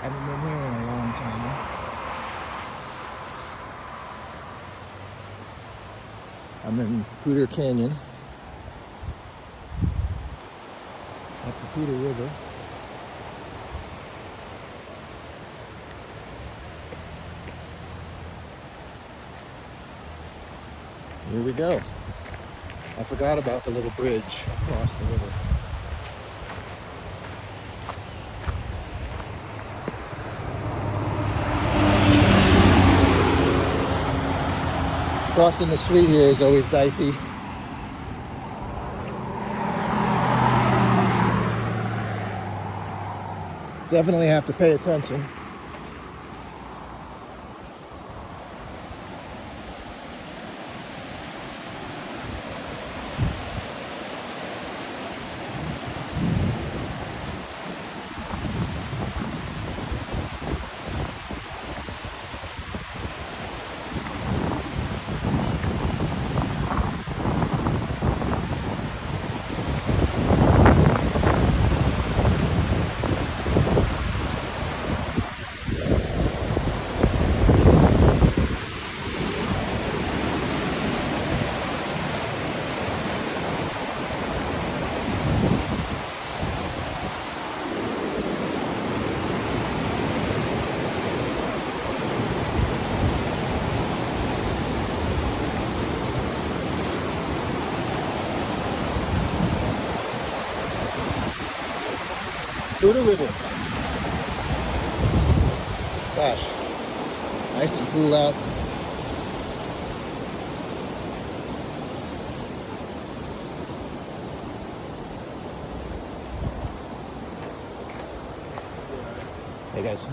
Haven't been here in a long time. I'm in Poudre Canyon. That's the Poudre River. Here we go. I forgot about the little bridge across the river. Crossing the street here is always dicey. Definitely have to pay attention. Poudre River. Gosh, nice and cool out. Hey guys.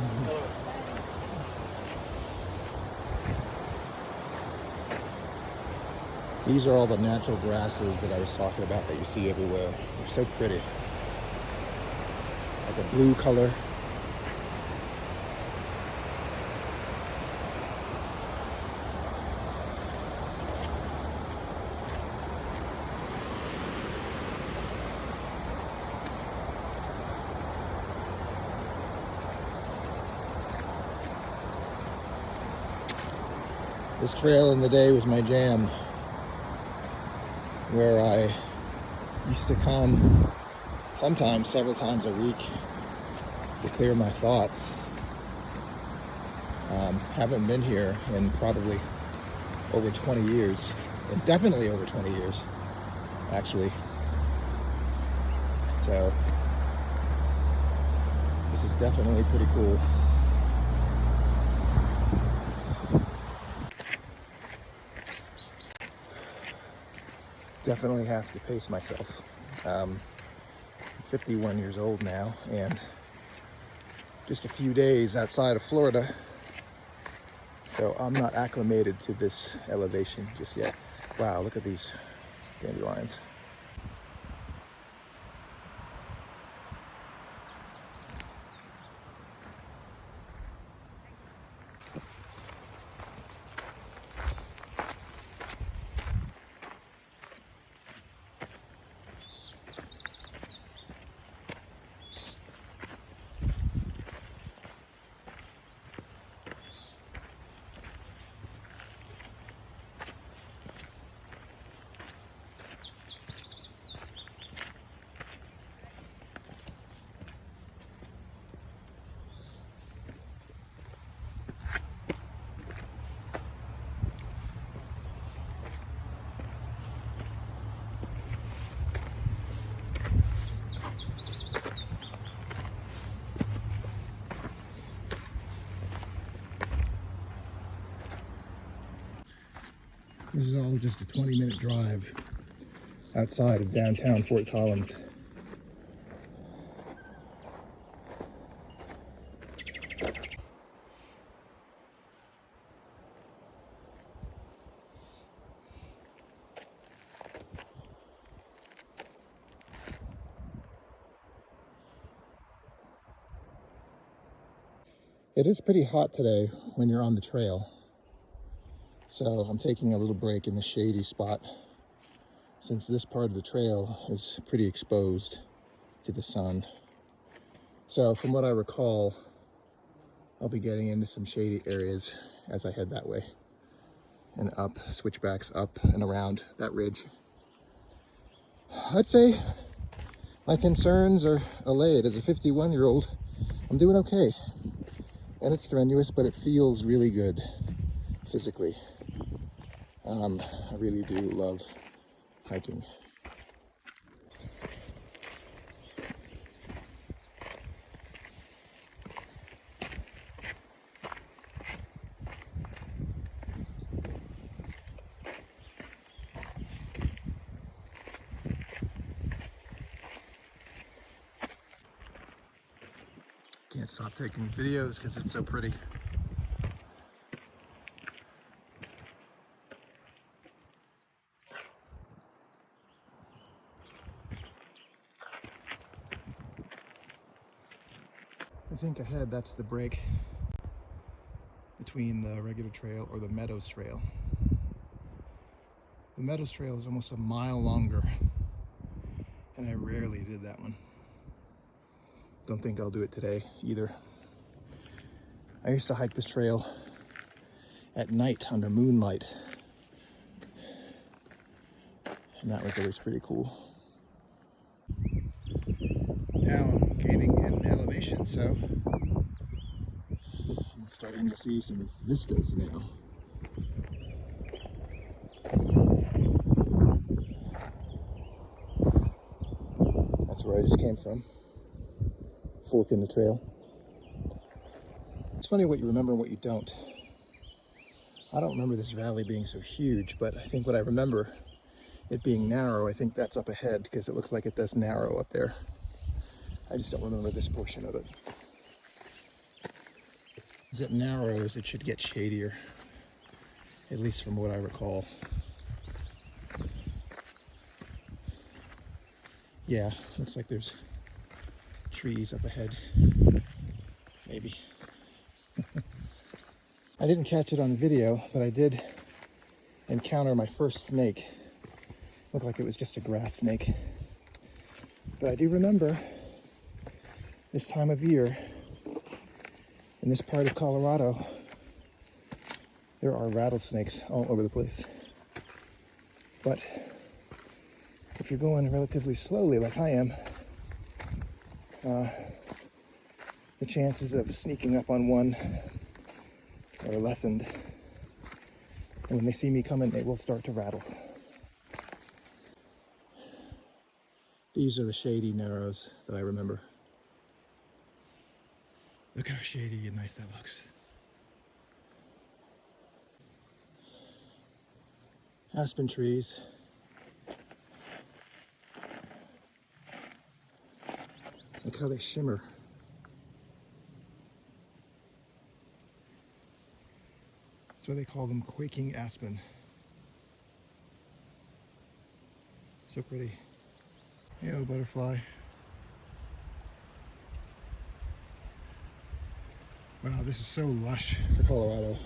These are all the natural grasses that I was talking about that you see everywhere. They're so pretty. Like a blue color. This trail in the day was my jam, where I used to come sometimes several times a week to clear my thoughts. Haven't been here in probably over 20 years, and definitely over 20 years, actually. So this is definitely pretty cool. Definitely have to pace myself. I'm 51 years old now, and just a few days outside of Florida, so I'm not acclimated to this elevation just yet. Wow, look at these dandelions. This is all just a 20-minute drive outside of downtown Fort Collins. It is pretty hot today when you're on the trail, so I'm taking a little break in the shady spot since this part of the trail is pretty exposed to the sun. So from what I recall, I'll be getting into some shady areas as I head that way and up, switchbacks up and around that ridge. I'd say my concerns are allayed. As a 51-year-old, I'm doing okay. And it's strenuous, but it feels really good physically. I really do love hiking. Can't stop taking videos because it's so pretty. I think ahead that's the break between the regular trail or the Meadows Trail. The Meadows Trail is almost a mile longer, and I rarely did that one. Don't think I'll do it today either. I used to hike this trail at night under moonlight, and that was always pretty cool. Now I'm gaining in elevation, so I'm starting to see some vistas now. That's where I just came from. Fork in the trail. It's funny what you remember and what you don't. I don't remember this valley being so huge, but I think what I remember it being narrow, I think that's up ahead because it looks like it does narrow up there. I just don't remember this portion of it. As it narrows, it should get shadier, at least from what I recall. Yeah, looks like there's trees up ahead, maybe. I didn't catch it on video, but I did encounter my first snake. Looked like it was just a grass snake. But I do remember this time of year, in this part of Colorado, there are rattlesnakes all over the place. But if you're going relatively slowly like I am, the chances of sneaking up on one are lessened. And when they see me coming, they will start to rattle. These are the shady narrows that I remember. Look how shady and nice that looks. Aspen trees. Look how they shimmer. That's why they call them quaking aspen. So pretty. Hey, oh, butterfly. Wow, this is so lush for Colorado.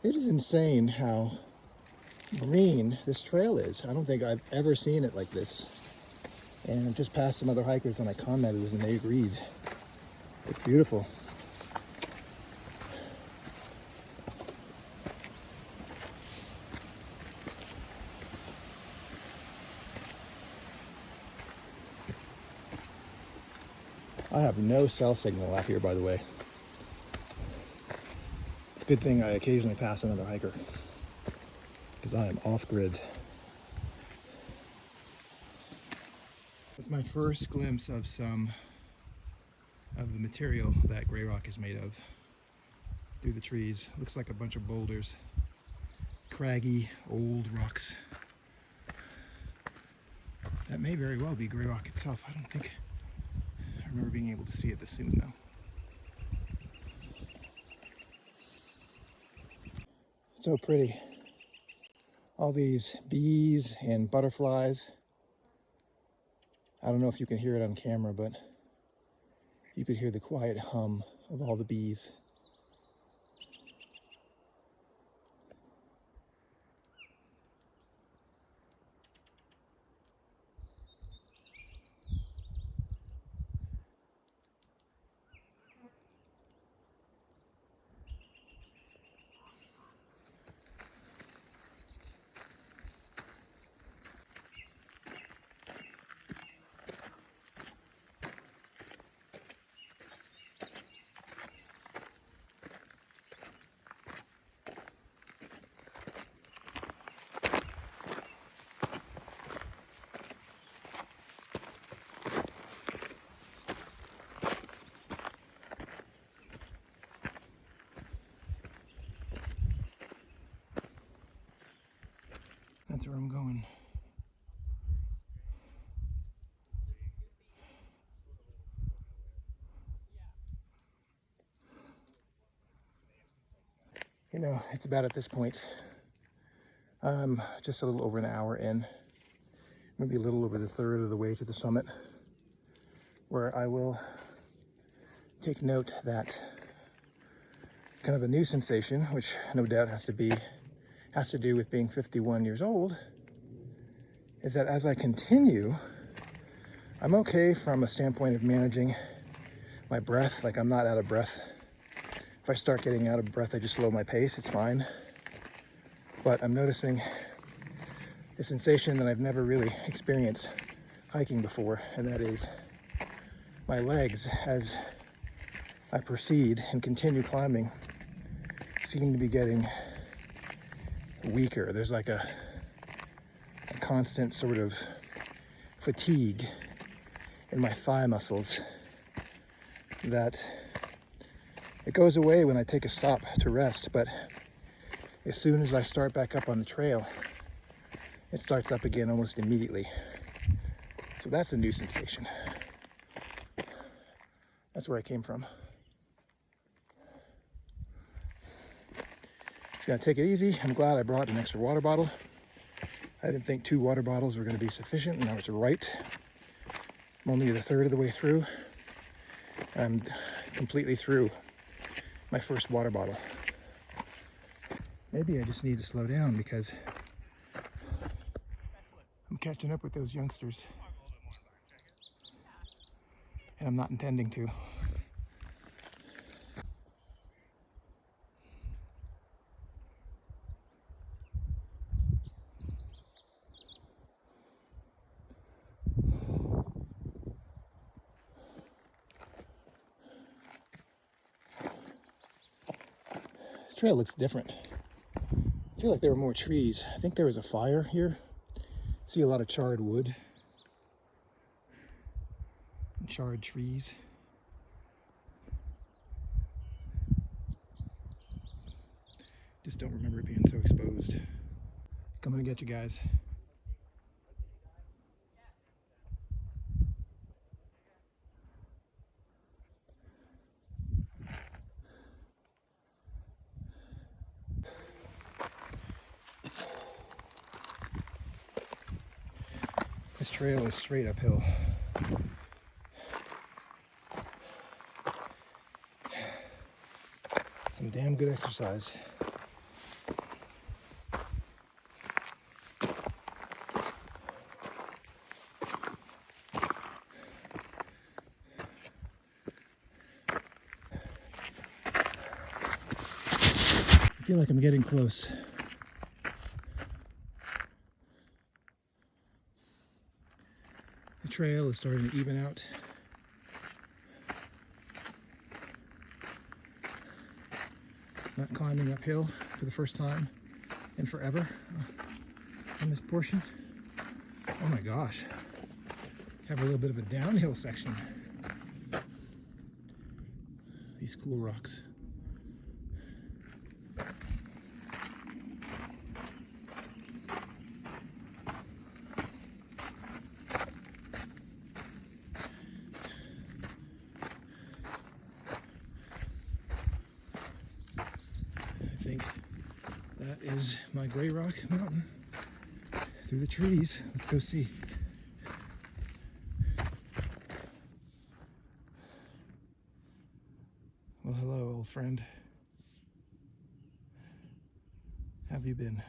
It is insane how green this trail is. I don't think I've ever seen it like this. And I just passed some other hikers and I commented and they agreed. It's beautiful. I have no cell signal out here, by the way. It's a good thing I occasionally pass another hiker because I am off grid. It's my first glimpse of some of the material that GreyRock is made of through the trees. Looks like a bunch of boulders, craggy old rocks. That may very well be GreyRock itself. I don't think I remember being able to see it this soon though. It's so pretty. All these bees and butterflies. I don't know if you can hear it on camera, but you could hear the quiet hum of all the bees. That's where I'm going. You know, it's about at this point, just a little over an hour in, maybe a little over the third of the way to the summit, where I will take note that kind of a new sensation, which no doubt has to do with being 51 years old, is that as I continue, I'm okay from a standpoint of managing my breath. Like, I'm not out of breath. If I start getting out of breath, I just slow my pace, it's fine. But I'm noticing a sensation that I've never really experienced hiking before, and that is my legs, as I proceed and continue climbing, seem to be getting weaker. There's like a constant sort of fatigue in my thigh muscles that it goes away when I take a stop to rest, but as soon as I start back up on the trail, it starts up again almost immediately. So that's a new sensation. That's where I came from. Just gonna take it easy. I'm glad I brought an extra water bottle. I didn't think 2 water bottles were gonna be sufficient, and I was right. I'm only the third of the way through. I'm completely through my first water bottle. Maybe I just need to slow down because I'm catching up with those youngsters, and I'm not intending to. This trail looks different. I feel like there were more trees. I think there was a fire here. See a lot of charred wood and charred trees. Just don't remember it being so exposed. Coming to get you guys. This trail is straight uphill. Some damn good exercise. I feel like I'm getting close. The trail is starting to even out. Not climbing uphill for the first time in forever on this portion. Oh my gosh. Have a little bit of a downhill section. These cool rocks. I think that is my GreyRock mountain through the trees. Let's go see. Well, hello, old friend. How have you been?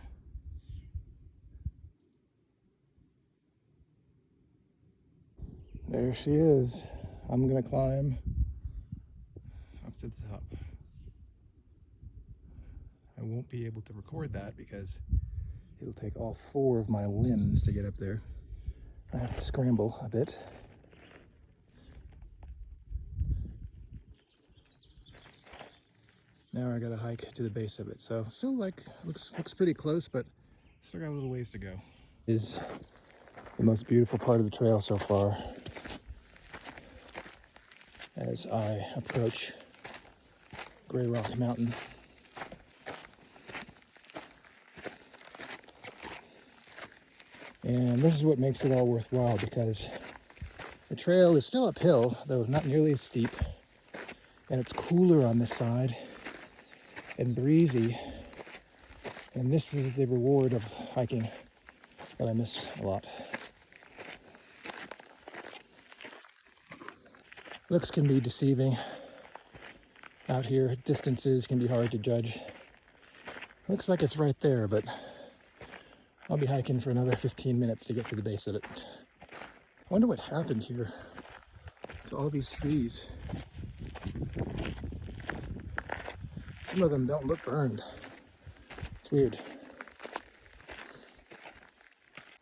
There she is. I'm gonna climb up to the top. I won't be able to record that because it'll take all 4 of my limbs to get up there. I have to scramble a bit. Now I gotta hike to the base of it. So still like looks pretty close, but still got a little ways to go. Is the most beautiful part of the trail so far as I approach GreyRock Mountain. And this is what makes it all worthwhile, because the trail is still uphill, though not nearly as steep, and it's cooler on this side and breezy, and this is the reward of hiking that I miss a lot. Looks can be deceiving out here. Distances can be hard to judge. Looks like it's right there, but I'll be hiking for another 15 minutes to get to the base of it. I wonder what happened here to all these trees. Some of them don't look burned. It's weird.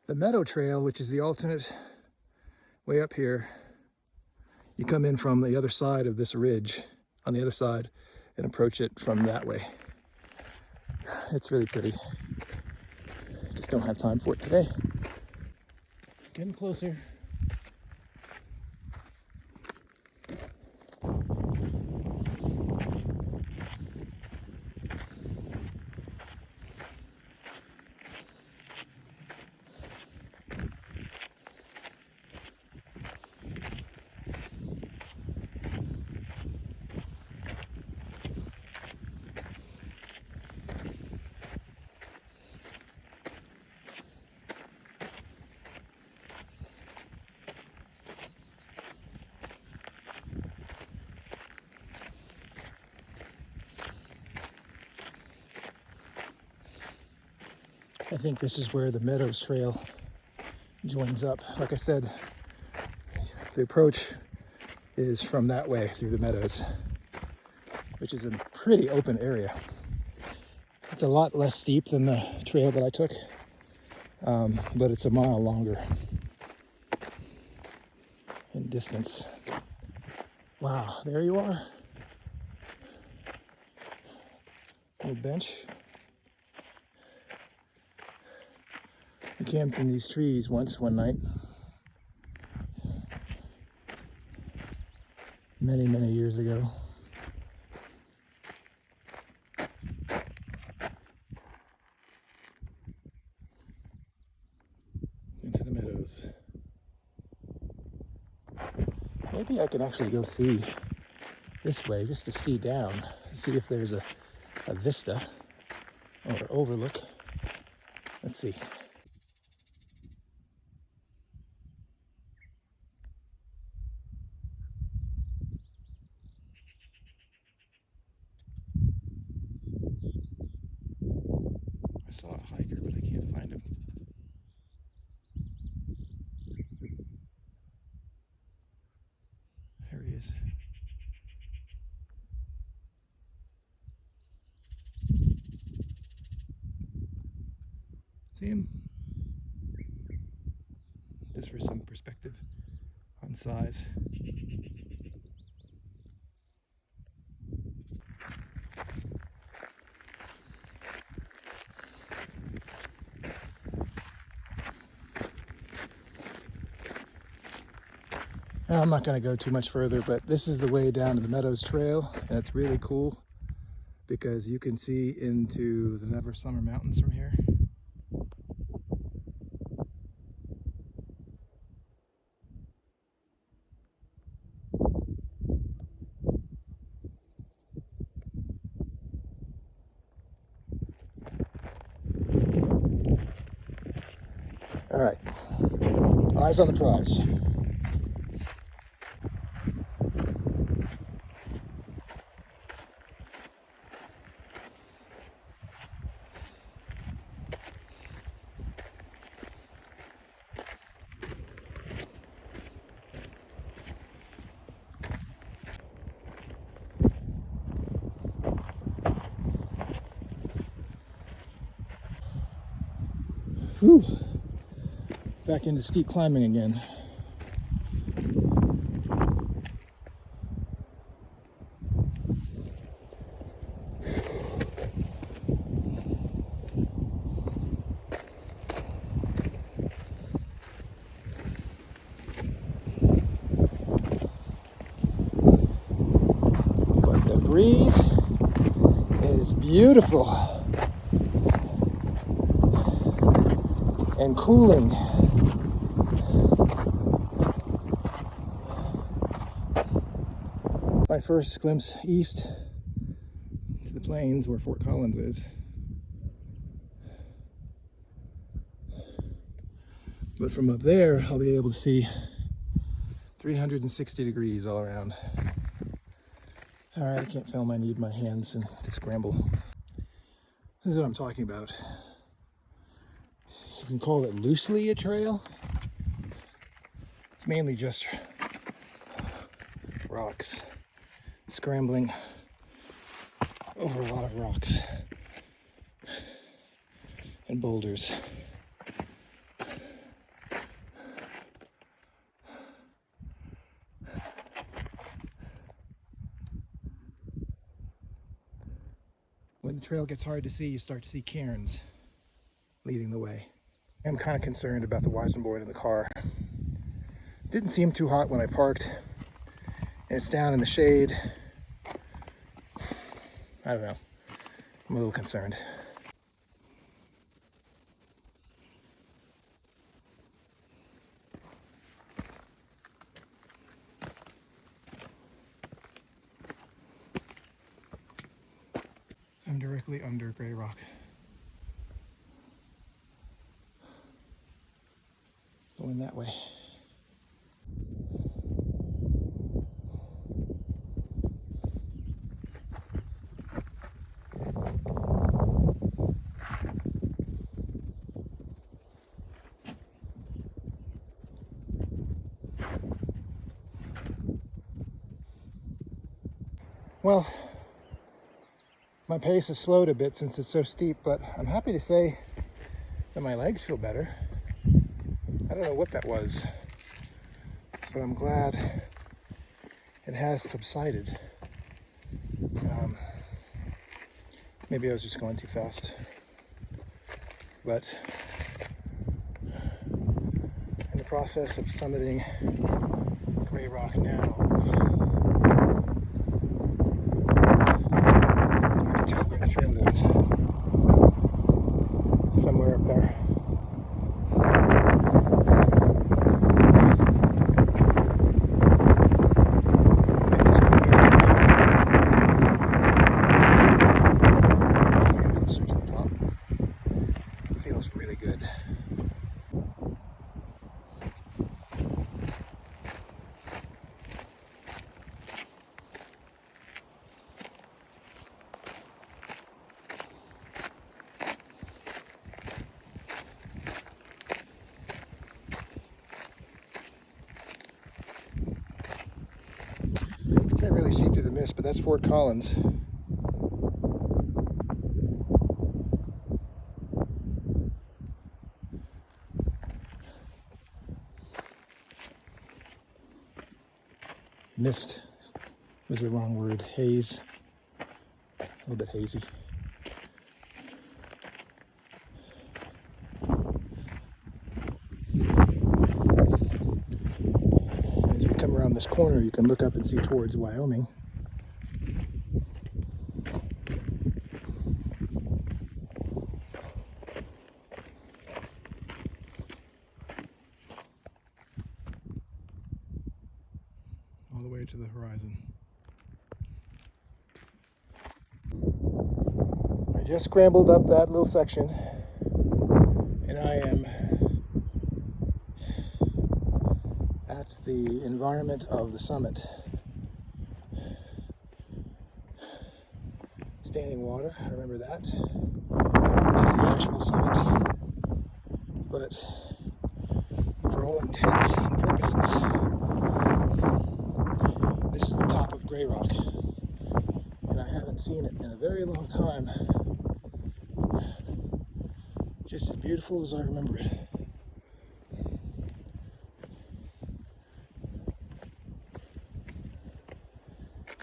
The meadow trail, which is the alternate way up here, you come in from the other side of this ridge, on the other side, and approach it from that way. It's really pretty. Just don't have time for it today. Getting closer. I think this is where the Meadows Trail joins up. Like I said, the approach is from that way through the meadows, which is a pretty open area. It's a lot less steep than the trail that I took, but it's a mile longer in distance. Wow, there you are. Little bench. I camped in these trees once one night. Many, many years ago. Into the meadows. Maybe I can actually go see this way, just to see down, see if there's a vista or overlook. Let's see. I saw a hiker, but I can't find him. There he is. See him? Just for some perspective on size. I'm not going to go too much further, but this is the way down to the Meadows Trail, and it's really cool because you can see into the Never Summer Mountains from here. All right, eyes on the prize. Whew. Back into steep climbing again. But the breeze is beautiful and cooling. My first glimpse east to the plains where Fort Collins is. But from up there, I'll be able to see 360 degrees all around. All right, I can't film. I need my hands and to scramble. This is what I'm talking about. You can call it loosely a trail. It's mainly just rocks, scrambling over a lot of rocks and boulders. When the trail gets hard to see, you start to see cairns leading the way. I'm kind of concerned about the Weizen board in the car. Didn't seem too hot when I parked, and it's down in the shade. I don't know. I'm a little concerned. I'm directly under GreyRock. Going that way. Well, my pace has slowed a bit since it's so steep, but I'm happy to say that my legs feel better. I don't know what that was, but I'm glad it has subsided. Maybe I was just going too fast, but in the process of summiting GreyRock now, I can tell where the trail goes. Somewhere up there. Can't really see through the mist, but that's Fort Collins. Mist is the wrong word. Haze. A little bit hazy. As we come around this corner, you can look up and see towards Wyoming. All the way to the horizon. I just scrambled up that little section, and I am at the environment of the summit. Standing water, I remember that. That's the actual summit. But for all intents and purposes, this is the top of GreyRock. And I haven't seen it in a very long time. just as beautiful as I remember it.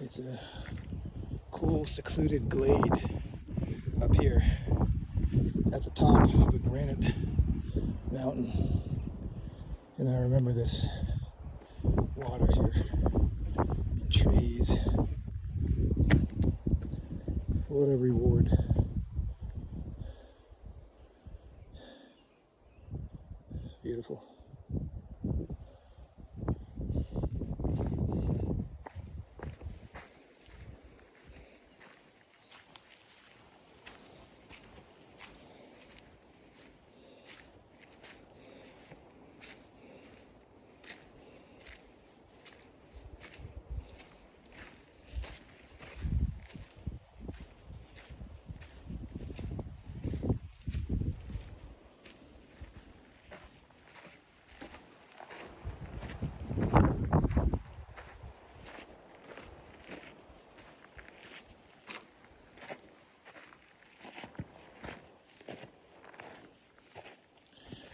It's a cool, secluded glade up here at the top of a granite mountain. And I remember this water here, and trees. What a reward. Beautiful.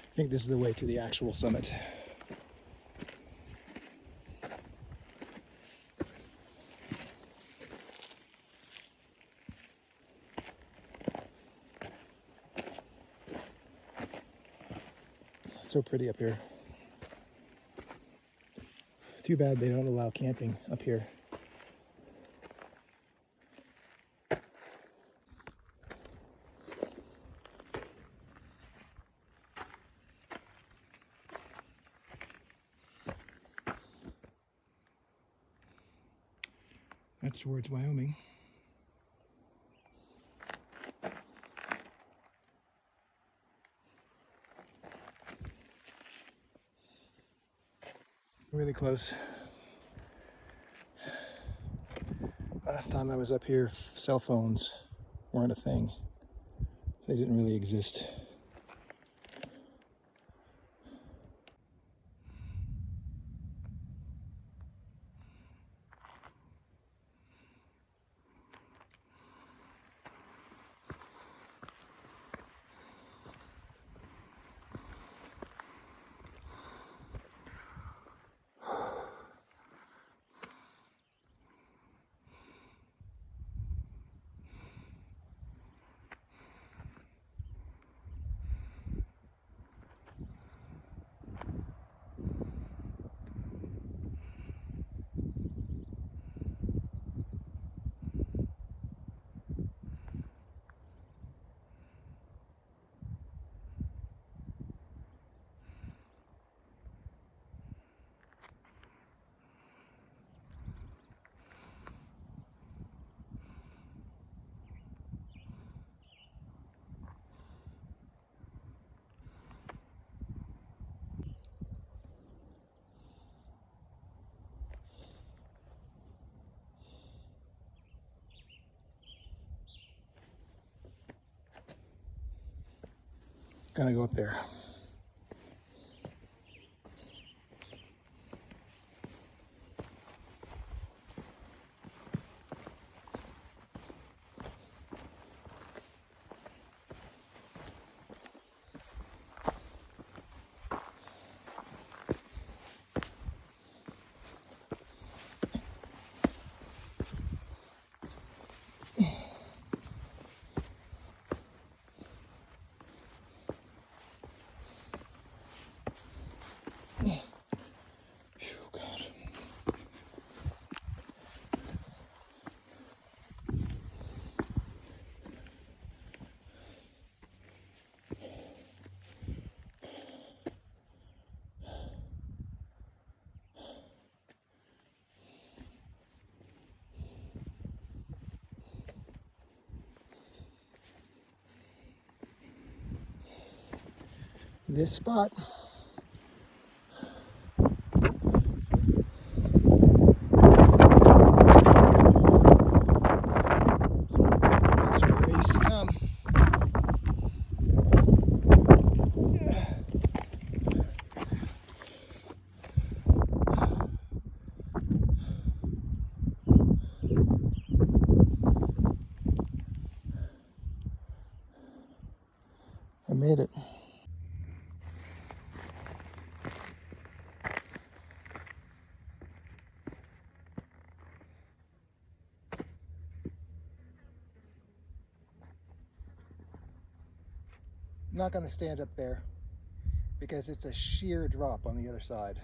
I think this is the way to the actual summit. It's so pretty up here. It's too bad they don't allow camping up here. That's towards Wyoming. Really close. Last time I was up here, cell phones weren't a thing. They didn't really exist. Gonna go up there. This spot is where I used to come. I made it. I'm not going to stand up there because it's a sheer drop on the other side.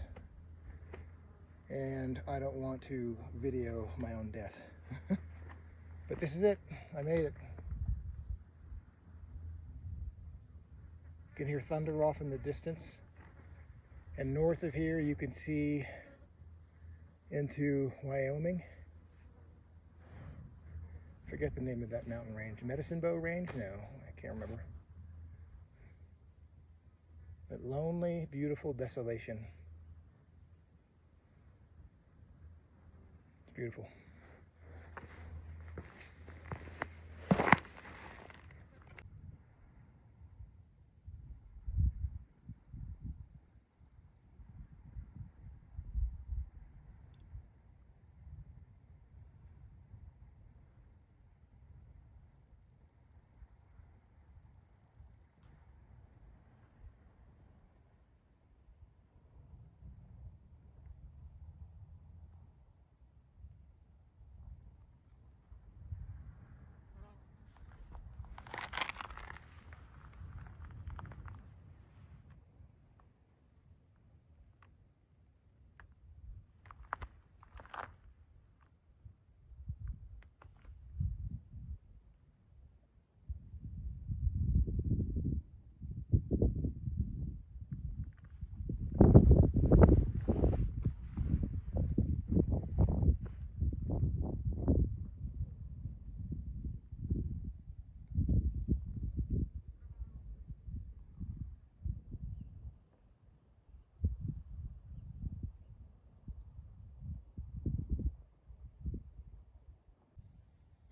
And I don't want to video my own death. But this is it. I made it. You can hear thunder off in the distance. And north of here you can see into Wyoming. Forget the name of that mountain range. Medicine Bow Range? No, I can't remember. But lonely, beautiful desolation. It's beautiful.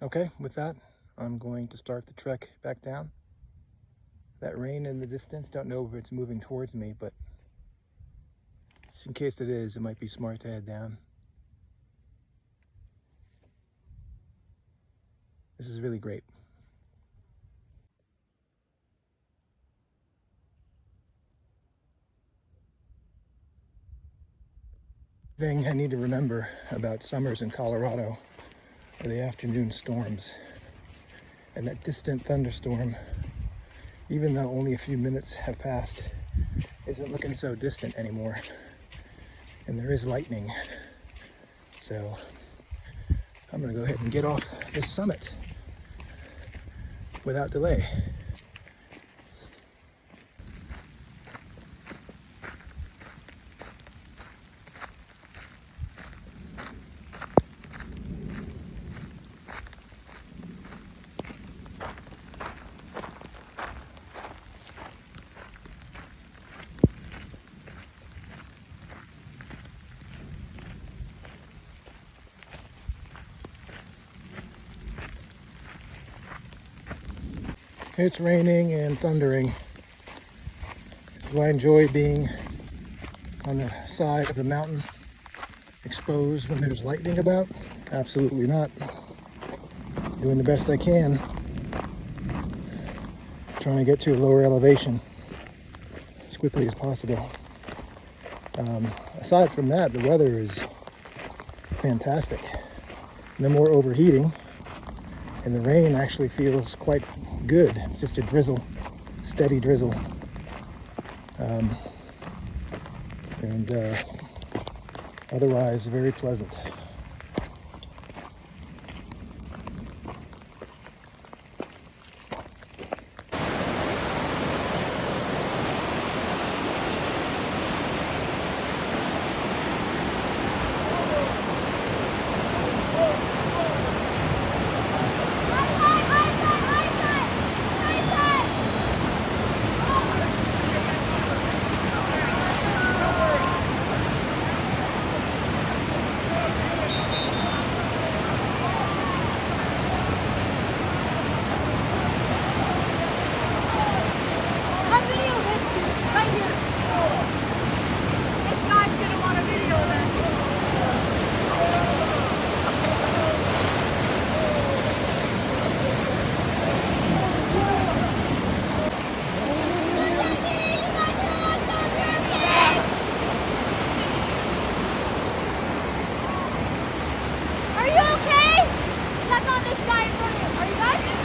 Okay, with that, I'm going to start the trek back down. That rain in the distance, don't know if it's moving towards me, but just in case it is, it might be smart to head down. This is really great. Thing I need to remember about summers in Colorado are the afternoon storms. And that distant thunderstorm, even though only a few minutes have passed, isn't looking so distant anymore. And there is lightning. So I'm gonna go ahead and get off this summit without delay. It's raining and thundering. Do I enjoy being on the side of the mountain exposed when there's lightning about? Absolutely not. Doing the best I can. Trying to get to a lower elevation as quickly as possible. Aside from that, the weather is fantastic. No more overheating. And the rain actually feels quite good. It's just a drizzle, steady drizzle. Otherwise very pleasant. this guy in front of you. Are you guys?